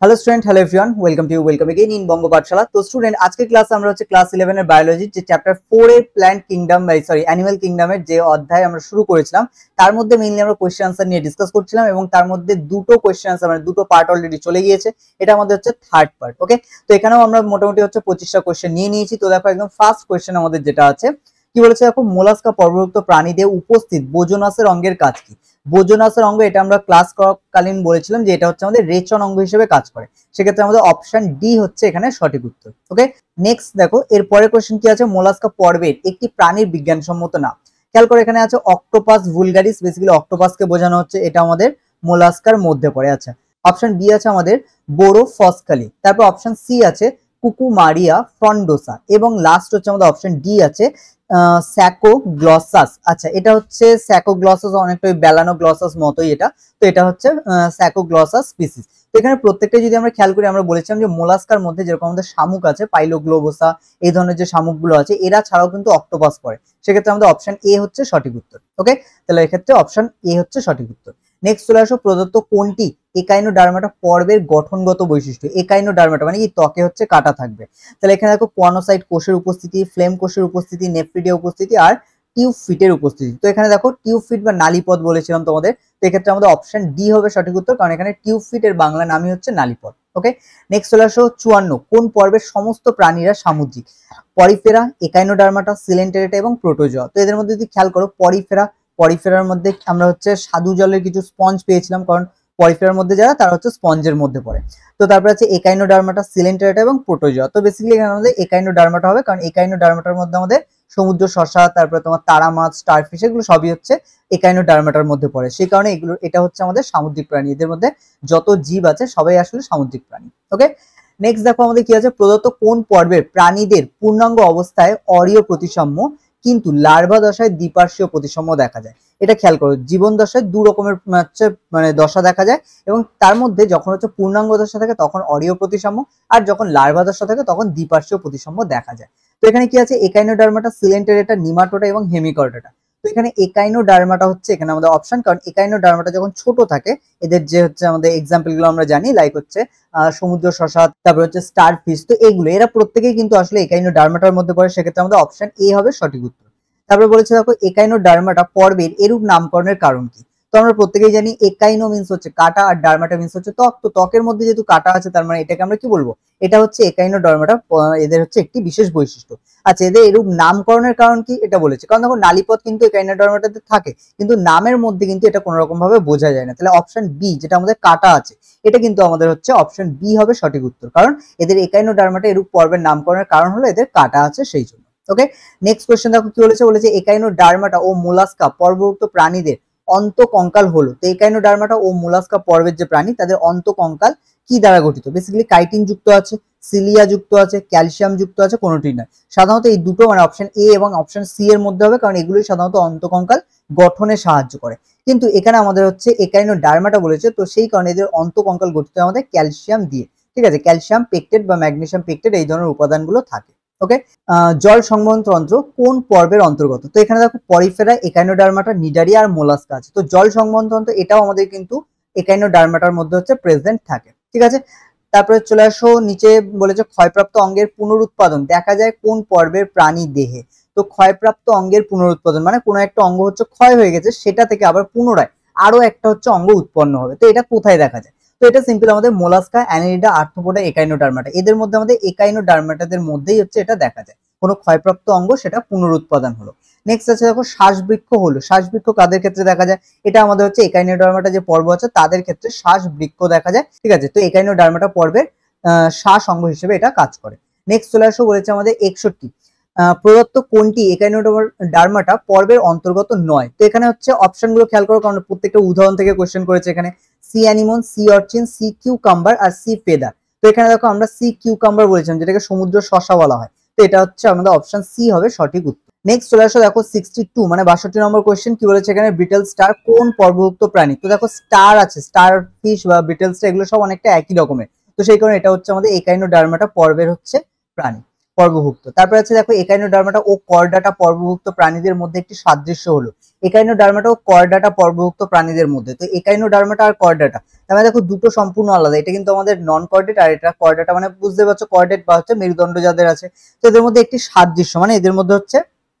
Hello student, hello everyone, welcome to you, welcome again in Bongo Pathshala. तो student आज के class আমরা হচ্ছে ক্লাস 11 এর বায়োলজি যে চ্যাপ্টার 4 এর প্ল্যান্ট কিংডম অ্যানিমাল কিংডমের যে অধ্যায় আমরা শুরু করেছিলাম তার মধ্যে মেইনলি আমরা কোশ্চেন আনসার নিয়ে ডিসকাস করছিলাম এবং তার মধ্যে দুটো কোশ্চেন আনসার মানে দুটো পার্ট অলরেডি চলে গিয়েছে। এটা আমাদের হচ্ছে থার্ড পার্ট। ওকে, তো এখানেও আমরা মোটামুটি হচ্ছে 25টা কোশ্চেন নিয়ে নিয়েছি। তো দেখো একদম ফার্স্ট কোশ্চেন আমাদের যেটা আছে কি বলেছে, দেখো মোলাস্কা পর্বভুক্ত প্রাণীদের উপস্থিত বোজনাসের অঙ্গের কাজ কি। বোজনাসের অঙ্গ এটা আমরা ক্লাস করাকালীন বলেছিলাম যে এটা হচ্ছে আমাদের রেচন অঙ্গ হিসেবে কাজ করে। সেক্ষেত্রে আমাদের অপশন ডি হচ্ছে এখানে সঠিক উত্তর। ওকে, নেক্সট দেখো এর পরের কোশ্চেন কি আছে, মোলাস্কা পর্বের একটি প্রাণীর বিজ্ঞানসম্মত নাম। খেয়াল করে এখানে আছে অক্টোপাস ভুলগারিস, বেসিক্যালি অক্টোপাসকে বোঝানো হচ্ছে, এটা আমাদের মোলাস্কার মধ্যে পড়ে। আচ্ছা, অপশন বি আছে আমাদের বোরো ফসকালি, তারপর অপশন সি আছে কুকুমারিয়া ফ্রন্ডোসা এবং লাস্ট হচ্ছে আমাদের অপশন ডি আছে স্যাকোগ্লসাস। আচ্ছা, এটা হচ্ছে স্যাকোগ্লসাস, অনেকটা ওই বেলানো গ্লসাস মতোই এটা। তো এটা হচ্ছে স্যাকোগ্লসাস স্পিসিস। তো এখানে প্রত্যেকটা যদি আমরা খেয়াল করি, আমরা বলেছিলাম যে মোলাস্কার মধ্যে যেরকম আমাদের শামুক আছে পাইলোগ্লোবোসা, এই ধরনের যে শামুকগুলো আছে এরা ছাড়াও কিন্তু অক্টোপাস পড়ে। সেক্ষেত্রে আমাদের অপশন এ হচ্ছে সঠিক উত্তর। ওকে, তাহলে এক্ষেত্রে অপশন এ হচ্ছে সঠিক উত্তর। নেক্সট চলে আসো, প্রদত্ত কোনটি একাইনোডার্মাটা পর্বের গঠনগত বৈশিষ্ট্য। একাইনোডার্মাটা মানে কি ত্বকে হচ্ছে কাটা থাকবে। তাহলে এখানে দেখো কোয়ানোসাইট কোষের উপস্থিতি, ফ্লেম কোষের উপস্থিতি, নেফ্রিডিয়া উপস্থিতি আর টিউব ফিটের উপস্থিতি। তো এখানে দেখো টিউব ফিট বা নালীপথ বলেছিলাম তোমাদের, তো এক্ষেত্রে আমাদের অপশন ডি হবে সঠিক উত্তর, কারণ এখানে টিউব ফিটের বাংলা নামই হচ্ছে নালীপথ। ওকে, নেক্সট চলে আসো 54, কোন পর্বের সমস্ত প্রাণীরা সামুদ্রিক। পরিফেরা, একাইনোডার্মাটা, সিলেন্টেরেটা এবং প্রোটোজোয়া। তো এদের মধ্যে যদি খেয়াল করো পরিফেরার মধ্যে আমরা হচ্ছে স্বাদু জলের কিছু স্পঞ্জ পেয়েছিলাম, কারণ পরিফেরার মধ্যে যারা তারা হচ্ছে স্পঞ্জের মধ্যে পড়ে। তো তারপর আছে একাইনোডার্মাটা, সিলেন্টেরেটা এবং প্রোটোজোয়া। তো বেসিক্যালি এখানে আমাদের একাইনোডার্মাটা হবে, কারণ একাইনোডার্মাটার মধ্যে আমাদের সমুদ্র শসা, তারপরে তোমার তারা মাছ, স্টারফিশ, এগুলো সবই হচ্ছে একাইনোডার্মাটার মধ্যে পড়ে। সেই কারণে এটা হচ্ছে আমাদের সামুদ্রিক প্রাণী। এদের মধ্যে যত জীব আছে সবাই আসলে সামুদ্রিক প্রাণী। ওকে, নেক্সট দেখো আমাদের কি আছে, প্রদত্ত কোন পর্বের প্রাণীদের পূর্ণাঙ্গ অবস্থায় অরীয় প্রতিসাম্য কিন্তু লার্ভা দশায় দ্বিপার্শ্বীয় প্রতিসাম্য দেখা যায়। এটা খেয়াল করো, জীবন দশায় দু রকমের হচ্ছে মানে দশা দেখা যায় এবং তার মধ্যে যখন হচ্ছে পূর্ণাঙ্গ দশা থাকে তখন অরীয় প্রতিসাম্য, আর যখন লার্ভা দশা থাকে তখন দ্বিপার্শ্বীয় প্রতিসাম্য দেখা যায়। তো এখানে কি আছে, একাইনোডার্মাটা, সিলেন্টেরেটা, নিমাটোডা এবং হেমিকর্ডাটা। তো এখানে একাইনোডার্মাটা হচ্ছে এখানে আমাদের অপশন, কারণ একাইনোডার্মাটা যখন ছোট থাকে এদের যে হচ্ছে আমাদের এক্সাম্পল গুলো আমরা জানি, লাইক হচ্ছে সমুদ্র শসা, তারপর হচ্ছে স্টারফিশ। তো এগুলো এরা প্রত্যেকেই কিন্তু আসলে একাইনোডার্মাটার মধ্যে পড়ে। সেক্ষেত্রে আমাদের অপশন এ হবে সঠিক উত্তর। তারপরে বলেছে দেখো একাইনোডার্মাটা পর্বের এরূপ নামকরণের কারণ কি। তো আমরা প্রত্যেকেই জানি একাইনো মিন্স হচ্ছে কাটা আর ডার্মাটা মিন্স হচ্ছে ত্বক। তো ত্বকের মধ্যে যেহেতু কাটা আছে তার মানে এটাকে আমরা কি বলবো, এটা হচ্ছে একাইনোডার্মাটা, এদের হচ্ছে একটি বিশেষ বৈশিষ্ট্য। আচ্ছা, এদের এরূপ নামকরণের কারণ কি এটা বলেছে, কারণ দেখো নালীপথ কিন্তু একাইনোডার্মাটাতে থাকে কিন্তু নামের মধ্যে কিন্তু এটা কোনো রকম ভাবে বোঝা যায় না। তাহলে অপশন বি যেটা আমাদের কাটা আছে এটা কিন্তু আমাদের হচ্ছে অপশন বি হবে সঠিক উত্তর, কারণ এদের একাইনোডার্মাটা এরূপ পর্বের নামকরণের কারণ হলো এদের কাটা আছে সেই জন্য। ওকে, নেক্সট কোশ্চেন দেখো কি বলেছে একাইনোডার্মাটা ও মোলাস্কা পর্বভুক্ত প্রাণীদের অন্তঃকঙ্কাল হলো। তো একাইনোডার্মাটা ও মোলাস্কা পর্বের যে প্রাণী তাদের অন্তঃকঙ্কাল কি দ্বারা গঠিত। বেসিক্যালি কাইটিন যুক্ত আছে, সিলিয়া যুক্ত আছে, ক্যালসিয়াম যুক্ত আছে, কোনোটি নয়। সাধারণত এই দুটো মানে অপশন এ এবং অপশন সি এর মধ্যে হবে, কারণ এগুলোই সাধারণত অন্তঃকঙ্কাল গঠনে সাহায্য করে। কিন্তু এখানে আমাদের হচ্ছে একাইনোডার্মাটা বলেছে, তো সেই কারণে এদের অন্তঃকঙ্কাল গঠিত আমাদের ক্যালসিয়াম দিয়ে। ঠিক আছে, ক্যালসিয়াম পেকটেট বা ম্যাগনেসিয়াম পেকটেট এই ধরনের উপাদানগুলো থাকে। ওকে, জল সংবহন তন্ত্র কোন পর্বের অন্তর্গত। তো এখানে দেখো পরিফেরা, একাইনোডার্মাটা, নিডারিয়া আর মোলাস্কা আছে। তো জল সংবহন তন্ত্র এটাও আমাদের কিন্তু একাইনোডার্মাটার মধ্যে হচ্ছে প্রেজেন্ট থাকে। ঠিক আছে, তারপরে চলে আসো নিচে বলেছে ক্ষয়প্রাপ্ত অঙ্গের পুনরুৎপাদন দেখা যায় কোন পর্বের প্রাণী দেহে। তো ক্ষয়প্রাপ্ত অঙ্গের পুনরুৎপাদন মানে কোনো একটা অঙ্গ হচ্ছে ক্ষয় হয়ে গেছে সেটা থেকে আবার পুনরায় আরো একটা হচ্ছে অঙ্গ উৎপন্ন হবে। তো এটা কোথায় দেখা যায়, তো এটা সিম্পল আমাদের মোলাস্কা, অ্যানেলিডা, আর্থ্রোপোডা, একাইনোডার্মাটা, এদের মধ্যে আমাদের একাইনোডার্মাটাদের মধ্যেই হচ্ছে এটা দেখা যায়, কোনো ক্ষয়প্রাপ্ত অঙ্গ সেটা পুনরুৎপাদন হলো। নেক্সট আছে দেখো শ্বাসবৃক্ষ হলো। শ্বাসবৃক্ষ কাদের ক্ষেত্রে দেখা যায়, এটা আমাদের হচ্ছে একাইনোডার্মাটা যে পর্ব আছে তাদের ক্ষেত্রে শ্বাসবৃক্ষ দেখা যায়। ঠিক আছে, তো একাইনোডার্মাটা পর্বের শ্বাস অঙ্গ হিসেবে এটা কাজ করে। নেক্সট চলে আসো বলেছে আমাদের 61, প্রদত্ত কোনটি একাইনোডার্মাটা পর্বের অন্তর্গত নয়। তো এখানে হচ্ছে অপশনগুলো খেয়াল করো, কারণ প্রত্যেকটা উদাহরণ থেকে কোশ্চেন করেছে। এখানে sea anemone, sea urchin, sea cucumber আর সি ফেদার। তো এখানে দেখো আমরা সি কিউকাম্বার বলেছিলাম যেটাকে সমুদ্র শসা বলা হয়। তো এটা হচ্ছে আমাদের অপশন সি হবে সঠিক উত্তর। নেক্সট চলে আসো দেখো 62 মানে 62 নম্বর কোশ্চেন কি বলেছে এখানে, ব্রিটেল স্টার কোন পর্বভুক্ত প্রাণী। তো দেখো স্টার আছে, স্টার ফিশ বা ব্রিটেল স্টার এগুলো সব অনেকটা একই রকমের। তো সেই কারণে এটা হচ্ছে আমাদের একাইনোডার্মাটা পর্বের হচ্ছে প্রাণী। পর্বভুক্ত। তারপরে আছে দেখো একাইনোডার্মাটা ও কর্ডাটা পর্বভুক্ত প্রাণীদের মধ্যে একটি সাদৃশ্য হলো। একাইনোডার্মাটা ও কর্ডাটা পর্বভুক্ত প্রাণীদের মধ্যে, তো একাইনোডার্মাটা আর কর্ডাটা তাহলে দেখো দুটো সম্পূর্ণ আলাদা। এটা কিন্তু আমাদের নন কর্ডেট আর এটা কর্ডাটা, মানে বুঝতে পারছো কর্ডেট বা হচ্ছে মেরুদণ্ড যাদের আছে, তো এদের মধ্যে একটি সাদৃশ্য মানে এদের মধ্যে হচ্ছে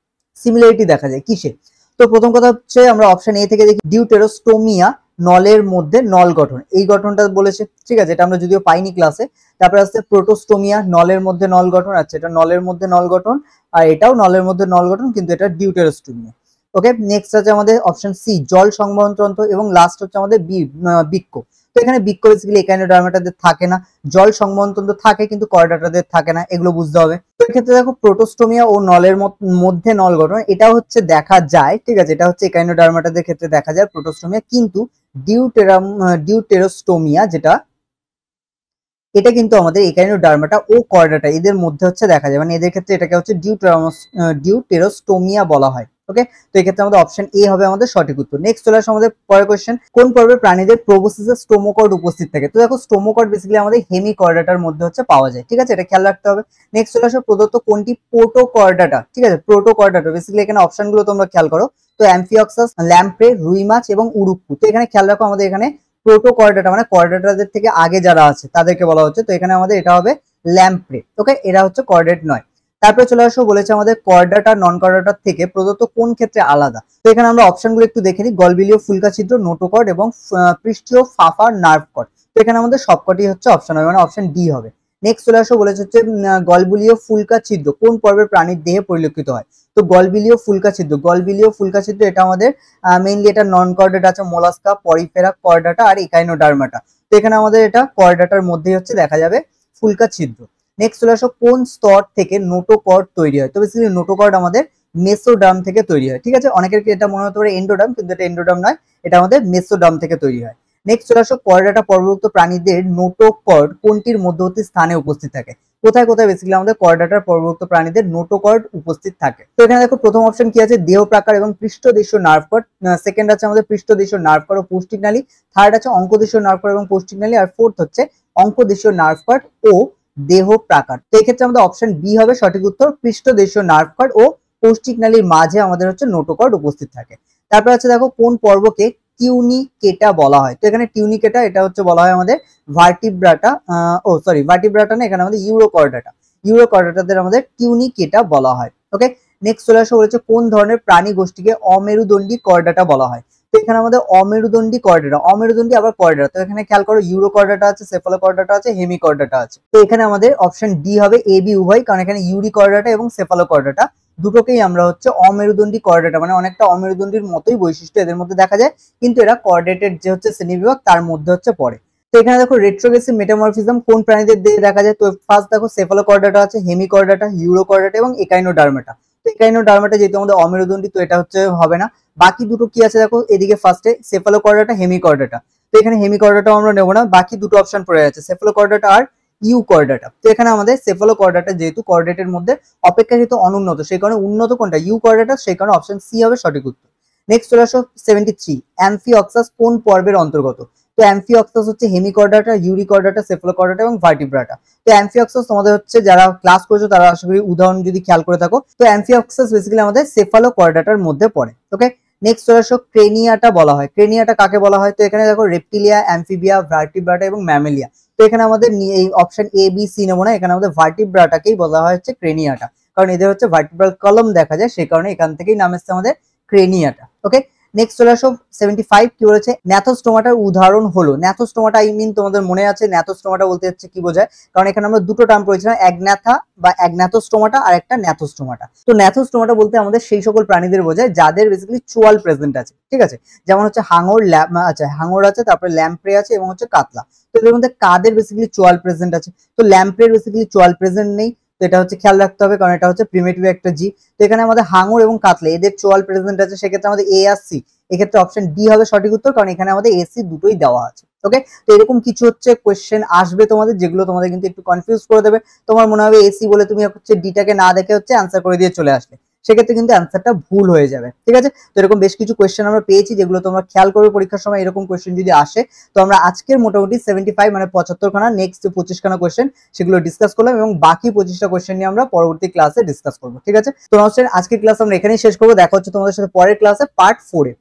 সিমিলারিটি দেখা যায় কিসে। তো প্রথম কথা হচ্ছে আমরা অপশন এ থেকে দেখি ডিউটেরোস্টোমিয়া, নলের মধ্যে নল গঠন, এই গঠনটা বলেছে, ঠিক আছে, এটা আমরা যদিও পাইনি ক্লাসে। তারপরে আসছে প্রোটোস্টোমিয়া, নলের মধ্যে নল গঠন, আচ্ছা এটা নলের মধ্যে নল গঠন, আর এটাও নলের মধ্যে নল গঠন কিন্তু এটা ডিউটেরোস্টোমিয়া। ওকে, নেক্সট আছে আমাদের অপশন সি জল সংবহন তন্ত্র, এবং লাস্ট হচ্ছে আমাদের বৃক্ক। তো এখানে বৃক্ক বেসিক্যালি একাইনোডার্মাটাদের থাকে না, জল সংবহন তন্ত্র থাকে কিন্তু কর্ডাটাদের থাকে না, এগুলো বুঝতে হবে। তো এক্ষেত্রে দেখো প্রোটোস্টোমিয়া ও নলের মধ্যে নল গঠন এটা হচ্ছে দেখা যায়, ঠিক আছে, এটা হচ্ছে একাইনোডার্মাটাদের ক্ষেত্রে দেখা যায় প্রোটোস্টোমিয়া, কিন্তু ডিউটেরোস্টোমিয়া যেটা এটা কিন্তু আমাদের একাইনোডার্মাটা ও কর্ডাটা এদের মধ্যে হচ্ছে দেখা যায়, মানে এদের ক্ষেত্রে এটাকে হচ্ছে ডিউটেরোস্টোমিয়া বলা হয়। ওকে, তো এই ক্ষেত্রে আমাদের অপশন এ হবে আমাদের সঠিক উত্তর। নেক্সট চলে আসে আমাদের পরের কোশ্চেন, কোন পর্বে প্রাণীদের প্রোবোসিসে স্টোমোকর্ড উপস্থিত থাকে। তো দেখো স্টোমোকর্ড বেসিক্যালি আমাদের হেমিকর্ডাটার মধ্যে হচ্ছে পাওয়া যায়, ঠিক আছে, এটা খেয়াল রাখতে হবে। নেক্সট চলে আসে প্রদত্ত কোনটি প্রোটোকর্ডাটা, ঠিক আছে, প্রোটোকর্ডাটা বেসিক্যালি এখানে অপশনগুলো তোমরা খেয়াল করো, তো অ্যামফিওক্সাস, ল্যাম্প্রে, রুই মাছ এবং উড়ুক্কু। তো এখানে খেয়াল রাখো আমাদের এখানে প্রোটোকর্ডাটা মানে কর্ডাটাদের থেকে আগে যারা আছে তাদেরকে বলা হচ্ছে, তো এখানে আমাদের এটা হবে ল্যাম্প্রে। ওকে, এরা হচ্ছে কর্ডেট নয়। তারপরে চলে আসো, বলেছে আমাদের কর্ডাটা নন কর্ডাটার থেকে প্রদত্ত কোন ক্ষেত্রে আলাদা। তো এখানে আমরা অপশনগুলো একটু দেখে নিই, গলবিলীয় ফুলকা ছিদ্র, নোটোকর্ড এবং পৃষ্ঠীয় ফাফার নার্ভ কর্ড। তো এখানে আমাদের সবকটি হচ্ছে অপশন হবে, মানে অপশন ডি হবে। নেক্সট চলে আসো, বলেছে হচ্ছে গলবিলীয় ফুলকা ছিদ্র কোন পর্বের প্রাণীর দেহে পরিলক্ষিত হয়। তো গলবিলীয় ফুলকা ছিদ্র এটা আমাদের মেইনলি এটা নন কর্ডেট আছে, মোলাস্কা, পরিফেরা, কর্ডাটা আর একাইনোডার্মাটা। তো এখানে আমাদের এটা কর্ডাটার মধ্যেই হচ্ছে দেখা যাবে ফুলকা ছিদ্র। নেক্সট চলে আসো, কোন স্তর থেকে নোটোকর্ড তৈরি হয়। তো বেসিক্যালি নোটোকর্ড আমাদের মেসোডার্ম থেকে তৈরি হয়, ঠিক আছে, অনেকের এটা মনে হতে পারে এন্ডোডার্ম, কিন্তু এটা এন্ডোডার্ম নয়, এটা আমাদের মেসোডার্ম থেকে তৈরি হয়। নেক্সট চলে আসো, কর্ডাটা পর্বভুক্ত প্রাণীদের নোটোকর্ড কোনটির মধ্যবর্তী স্থানে উপস্থিত থাকে। কোথায় কোথায় বেসিক্যালি আমাদের কর্ডাটার পর্বভুক্ত প্রাণীদের নোটোকর্ড উপস্থিত থাকে। তো এখানে দেখো প্রথম অপশন কি আছে, দেহ প্রাকার এবং পৃষ্ঠদেশীয় নার্ভ কর্ড, সেকেন্ড আছে আমাদের পৃষ্ঠদেশীয় নার্ভ কর্ড ও পৌষ্টিক নালী, থার্ড আছে অঙ্কদেশীয় নার্ভ কর্ড এবং পৌষ্টিক নালী, আর ফোর্থ হচ্ছে অঙ্কদেশীয় নার্ভ কর্ড ও দেহ প্রাকার। তো এই ক্ষেত্রে আমাদের অপশন বি হবে সঠিক উত্তর, পৃষ্ঠদেশীয় নার্ভ কর্ড ও পৌষ্টিক নালীর মাঝে আমাদের হচ্ছে নোটোকর্ড উপস্থিত থাকে। তারপর আছে দেখো কোন পর্বকে টিউনিকেটা বলা হয়। তো এখানে টিউনিকেটা এটা হচ্ছে বলা হয় আমাদের ভার্টিব্রাটা, ভার্টিব্রাটা না, এখানে আমাদের ইউরোকর্ডাটাদের আমাদের টিউনিকেটা বলা হয়। ওকে, নেক্সট চলে আসা বলেছে কোন ধরনের প্রাণী গোষ্ঠীকে অমেরুদণ্ডী কর্ডাটা বলা হয়। তো এখানে আমাদের অমেরুদণ্ডী আবার কর্ডাটা, তো এখানে খেয়াল করো ইউরোকর্ডাটা আছে, সেফালোকর্ডাটা আছে, হেমিকর্ডাটা আছে। তো এখানে আমাদের অপশন ডি হবে এ বি উভয়, কারণ এখানে ইউরিকর্ডাটা এবং সেফালোকর্ডাটা দুটোকেই আমরা হচ্ছে অমেরুদণ্ডী কর্ডাটা মানে অনেকটা অমেরুদণ্ডীর মতোই বৈশিষ্ট্য এদের মধ্যে দেখা যায়, কিন্তু এরা কর্ডেটেড যে হচ্ছে শ্রেণীবিভাগ তার মধ্যে হচ্ছে পড়ে। তো এখানে দেখো রেট্রোগ্রেসিভ মেটামরফিজম কোন প্রাণীদের দেহে দেখা যায়। তো ফার্স্ট দেখো সেফালোকর্ডাটা আছে, হেমিকর্ডাটা, ইউরোকর্ডাটা এবং একাইনোডার্মাটা। তো একাইনোডার্মাটা যেহেতু আমাদের অমেরুদণ্ডী তো এটা হচ্ছে হবে না। বাকি দুটো কি আছে দেখো, এদিকে ফার্স্টে সেফালোকর্ডাটা, হেমিকর্ডাটা। তো এখানে হেমিকর্ডাটা আমরা নেবো না, বাকি দুটো অপশন পড়ে আছে, সেফালোকর্ডাটা আর ইউকর্ডাটা। তো এখানে আমাদের সেফালোকর্ডাটা যেহেতু কর্ডেটের মধ্যে অপেক্ষাকৃত অনুন্নত, সেই কারণে উন্নত কোনটা, ইউকর্ডাটা, সেই কারণে অপশন সি হবে সঠিক উত্তর। নেক্সট চলে আসো 73, অ্যামফিঅক্সাস কোন পর্বের অন্তর্গত। তো অ্যামফিঅক্সাস হচ্ছে হেমিকর্ডাটা, ইউরিকর্ডাটা, সেফালোকর্ডাটা এবং ভার্টিব্রাটা। তো অ্যামফিঅক্সাস তোমাদের হচ্ছে যারা ক্লাস করেছো তারা আশা করি উদাহরণ যদি খেয়াল করে থাকো, তো অ্যামফিঅক্সাস বেসিক্যালি আমাদের সেফালোকর্ডাটার মধ্যে পড়ে। ওকে, নেক্সট চলে আসো ক্রেনিয়াটা বলা হয়। ক্রেনিয়াটা কাকে বলা হয়। তো এখানে দেখো রেপটিলিয়া, অ্যামফিবিয়া, ভার্টিব্রাটা এবং ম্যামেলিয়া। তো এখানে আমাদের এই অপশন এ বি সি নেবো না, এখানে আমাদের ভার্টিব্রাটাকেই বলা হয় হচ্ছে ক্রেনিয়াটা, কারণ এদের হচ্ছে ভার্টিব্রাল কলম দেখা যায়, সেই কারণে এখান থেকেই নাম এসছে আমাদের ক্রেনিয়াটা। ওকে, নেক্সট চলে আসো 75, কি বলেছে, ন্যাথোস্টোমাটার উদাহরণ হলো। ন্যাথোস্টোমাটা আই মিন তোমাদের মনে আছে ন্যাথোস্টোমাটা বলতে হচ্ছে কি বোঝায়, কারণ এখানে আমরা দুটো টার্ম পড়েছিলাম, অ্যাগন্যাথা বা অ্যাগন্যাথোস্টোমাটা আর একটা ন্যাথোস্টোমাটা। তো ন্যাথোস্টোমাটা বলতে আমাদের সেই সকল প্রাণীদের বোঝায় যাদের বেসিক্যালি চোয়াল প্রেজেন্ট আছে, ঠিক আছে, যেমন হচ্ছে হাঙর আছে, তারপরে ল্যাম্প্রে আছে এবং হচ্ছে কাতলা। তো এর মধ্যে কাদের বেসিক্যালি চোয়াল প্রেজেন্ট আছে। তো ল্যাম্প্রের বেসিক্যালি চোয়াল প্রেজেন্ট নেই, তো এটা হচ্ছে খেয়াল রাখতে হবে, কারণ এটা হচ্ছে প্রিমিটিভ একটা জি। তো এখানে আমাদের হাঙর এবং কাতলা এদের চোয়াল প্রেজেন্ট আছে, সেক্ষেত্রে আমাদের এ আর সি, এক্ষেত্রে অপশন ডি হবে সঠিক উত্তর, কারণ এখানে আমাদের এসি দুটোই দেওয়া আছে। ওকে, তো এরকম কিছু হচ্ছে কোয়েশ্চেন আসবে তোমাদের, যেগুলো তোমাদের কিন্তু একটু কনফিউজ করে দেবে। তোমার মনে হবে এসি বলে তুমি হচ্ছে ডিটাকে না দেখে হচ্ছে অ্যান্সার করে দিয়ে চলে আসলে, সেক্ষেত্রে কিন্তু অ্যান্সারটা ভুল হয়ে যাবে। ঠিক আছে, তো এরকম বেশ কিছু কোয়েশ্চেন আমরা পেয়েছি যেগুলো তোমরা খেয়াল করবে পরীক্ষার সময়। এরকম কোয়েশ্চেন যদি আসে তো আমরা আজকের মোটামুটি 75 মানে 75 খানা, নেক্সট 25 খানা কোয়েশ্চেন সেগুলো ডিসকাস করলাম এবং বাকি 25টা কোয়েশ্চেন নিয়ে আমরা পরবর্তী ক্লাসে ডিসকাস করবো। ঠিক আছে, তো আজকের ক্লাস আমরা এখানেই শেষ করবো। দেখা হচ্ছে তোমাদের সাথে পরের ক্লাসে পার্ট 4 এ।